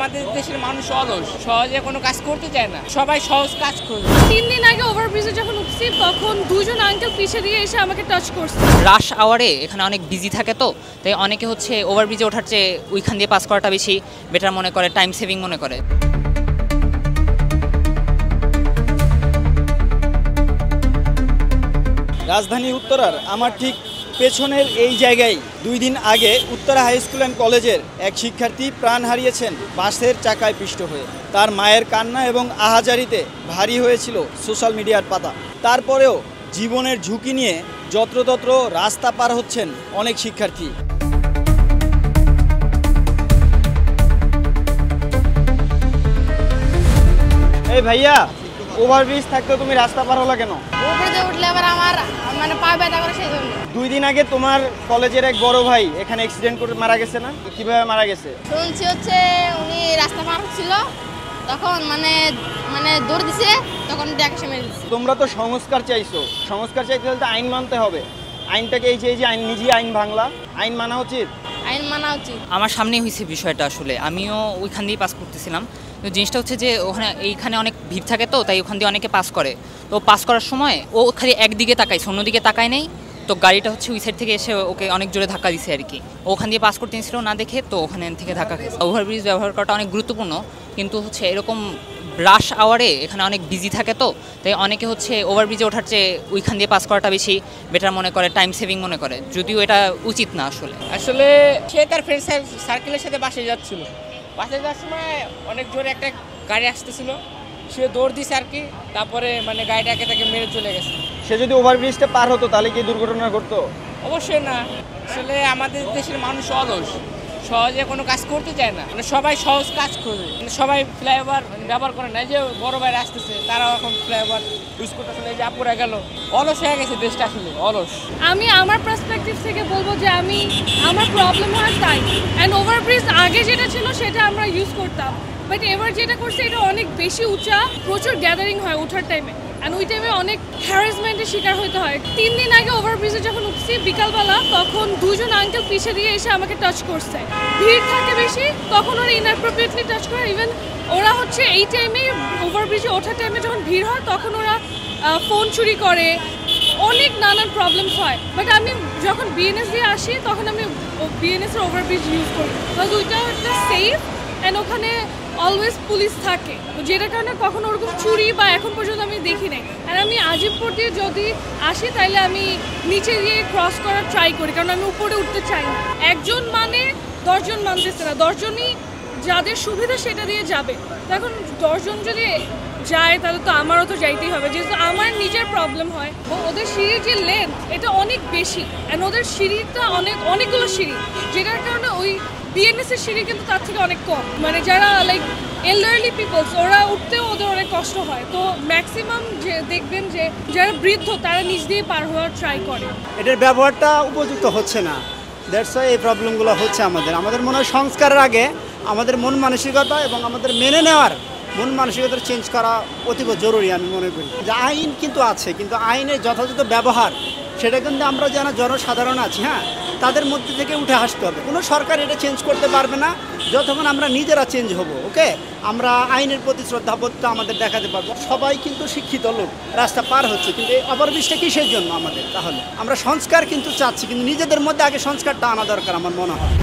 আমাদের দেশের মানুষ অলস, সহজে কোনো কাজ করতে চায় না, সবাই সহজ কাজ করে। 3 দিন আগে ওভারব্রিজে যখন উঠছি তখন দুজন আঙ্কেল পিছে দিয়ে এসে আমাকে টাচ করছে। রাশ আওয়ারে এখানে অনেক বিজি থাকে, তো তাই অনেকে হচ্ছে ওভারব্রিজে ওঠার চেয়ে ওইখান দিয়ে পাস করাটা বেশি বেটার মনে করে, টাইম সেভিং মনে করে। রাজধানী উত্তরার আমার ঠিক পেছনের এই জায়গায় 2 দিন আগে উত্তরা হাই স্কুল অ্যান্ড কলেজের এক শিক্ষার্থী প্রাণ হারিয়েছেন বাসের চাকায় পিষ্ট হয়ে। তার মায়ের কান্না এবং আহাজারিতে ভারী হয়েছিল সোশ্যাল মিডিয়ার পাতা। তারপরেও জীবনের ঝুঁকি নিয়ে যত্রতত্র রাস্তা পার হচ্ছেন অনেক শিক্ষার্থী। এই ভাইয়া, ওভারব্রিজ থাকতে তুমি রাস্তা পার হলা কেন? উপরে উঠলে আবার আমার মানে পা ব্যথা করে সেই জন্য। 2 দিন আগে তোমার কলেজের এক বড় ভাই এখানে অ্যাক্সিডেন্ট করে মারা গেছে না? কিভাবে মারা গেছে? শুনছি হচ্ছে উনি রাস্তা পার হচ্ছিল, তখন মানে দৌড় দিছে, তখন ড্যাকে মেরে দিছে। তোমরা তো সংস্কার চাইছো, সংস্কার চাইতে হলে তো আইন মানতে হবে। আইনটাকে এই যে আইন নিজেই আইন ভাঙলা, আইন মানা উচিত। আইন মানা উচিত। আমার সামনেই হয়েছে বিষয়টা, আসলে আমিও ওইখান দিয়েই পাস করতেছিলাম। তো জিনিসটা হচ্ছে যে এইখানে অনেক ভিড় থাকে, তো তাই ওখান দিয়ে অনেকে পাস করে। তো পাস করার সময় ও খালি একদিকে তাকাইছে, অন্যদিকে তাকায় নেই। তো গাড়িটা হচ্ছে ওই সাইড থেকে এসে ওকে অনেক জোরে ধাক্কা দিছে আর কি। ওখান দিয়ে পাস করতে নিয়েছিল না দেখে, তো ওখানে থেকে ধাক্কা খেয়েছে। ওভারব্রিজ ব্যবহার করাটা অনেক গুরুত্বপূর্ণ, কিন্তু হচ্ছে এরকম রাশ আওয়ারে এখানে অনেক বিজি থাকে, তো তাই অনেকে হচ্ছে ওভারব্রিজে ওঠার চেয়ে ওইখান দিয়ে পাস করাটা বেশি বেটার মনে করে, টাইম সেভিং মনে করে, যদিও এটা উচিত না। আসলে সে তার ফ্রেন্ড সার্কেলের সাথে বাসে যাচ্ছিল, বাসে যাওয়ার সময় অনেক জোরে একটা গাড়ি আসতেছিল, সে দৌড় দিছে আর কি। তারপরে মানে গাড়িটাকে তাকে মেরে চলে গেছে। সে যদি ওভারব্রিজটা পার হতো তাহলে কি দুর্ঘটনা ঘটতো? অবশ্যই না। আসলে আমাদের দেশের মানুষ অলস, সহজে কোনো কাজ করতে চায় না, মানে সবাই সহজ কাজ করে, মানে সবাই ফ্লাইওভার ব্যবহার করে না। যে বড় বাইরে আসতেছে তারাও এখন ফ্লাইওভার ইউজ করতেছে, এই যে আপুরা গেল, অলস হয়ে গেছে দেশটা, আসলে অলস। আমি আমার পার্সপেক্টিভ থেকে বলবো যে আমার প্রবলেম হয় টাইম। অ্যান্ড ওভারব্রিজ আগে যেটা ছিল সেটা আমরা ইউজ করতাম, বাট এবার যেটা করছে এটা অনেক বেশি উঁচা, প্রচুর গ্যাদারিং হয় ওঠার টাইমে, অ্যান্ড ওই টাইমে অনেক হ্যারাসমেন্টের শিকার হতে হয়। 3 দিন আগে ওভারব্রিজে যখন উঠছি বিকালবেলা, তখন দুজন আঙ্কেল পিছে দিয়ে এসে আমাকে টাচ করছে। ভিড় থাকে বেশি, তখন ওরা ইনঅ্যাপ্রোপ্রিয়েটলি টাচ করে। ইভেন ওরা হচ্ছে এই টাইমে ওভারব্রিজে ওঠার টাইমে যখন ভিড় হয় তখন ওরা ফোন চুরি করে, অনেক নানান প্রবলেমস হয়। বাট আমি যখন বিএনএস দিয়ে আসি তখন আমি বিএনএসের ওভারব্রিজ ইউজ করি, বিকজ ওইটা একটা সেফ অ্যান্ড ওখানে অলওয়েজ পুলিশ থাকে, যেটার কারণে কখনো ওরকম চুরি বা এখন পর্যন্ত আমি দেখি নাই। আর আমি আজিমপুর দিয়ে যদি আসি তাহলে আমি নিচে দিয়ে ক্রস করার ট্রাই করি, কারণ আমি উপরে উঠতে চাই না। একজন মানে 10 জন মানতেছে না, 10 জনই যাদের সুবিধা সেটা দিয়ে যাবে। তো এখন 10 জন যদি যায় তাহলে তো আমারও তো যাইতেই হবে, যেহেতু আমার নিজের প্রবলেম হয়। ওদের সিঁড়ির যে লেন্থ এটা অনেক বেশি, অ্যান্ড ওদের সিঁড়িটা অনেকগুলো সিঁড়ি, যেটার কারণে ওই বিএনএসের সিঁড়ি কিন্তু তার থেকে অনেক কম। মানে যারা লাইক এল্ডারলি পিপলস, ওরা উঠতেও ওদের অনেক কষ্ট হয়। তো ম্যাক্সিমাম যে দেখবেন যে যারা বৃদ্ধ তারা নিজ দিয়ে পার হওয়ার ট্রাই করে। এটার ব্যবহারটা উপযুক্ত হচ্ছে না, দ্যাটস ওয়াই এই প্রবলেমগুলো হচ্ছে। আমাদের মনে হয় সংস্কারের আগে আমাদের মন মানসিকতা এবং আমাদের মেনে নেওয়ার মন মানসিকতা চেঞ্জ করা অতীব জরুরি আমি মনে করি। যে আইন কিন্তু আছে, কিন্তু আইনের যথাযথ ব্যবহার সেটা কিন্তু আমরা যারা জনসাধারণ আছি, হ্যাঁ, তাদের মধ্যে থেকে উঠে আসতে হবে। কোনো সরকার এটা চেঞ্জ করতে পারবে না যতক্ষণ আমরা নিজেরা চেঞ্জ হব। ওকে, আমরা আইনের প্রতি শ্রদ্ধাবোধটা আমাদের দেখাতে পারবো। সবাই কিন্তু শিক্ষিত লোক, রাস্তা পার হচ্ছে, কিন্তু এই ওভারব্রিজটা কিসের জন্য আমাদের? তাহলে আমরা সংস্কার কিন্তু চাচ্ছি, কিন্তু নিজেদের মধ্যে আগে সংস্কারটা আনা দরকার আমার মনে হয়।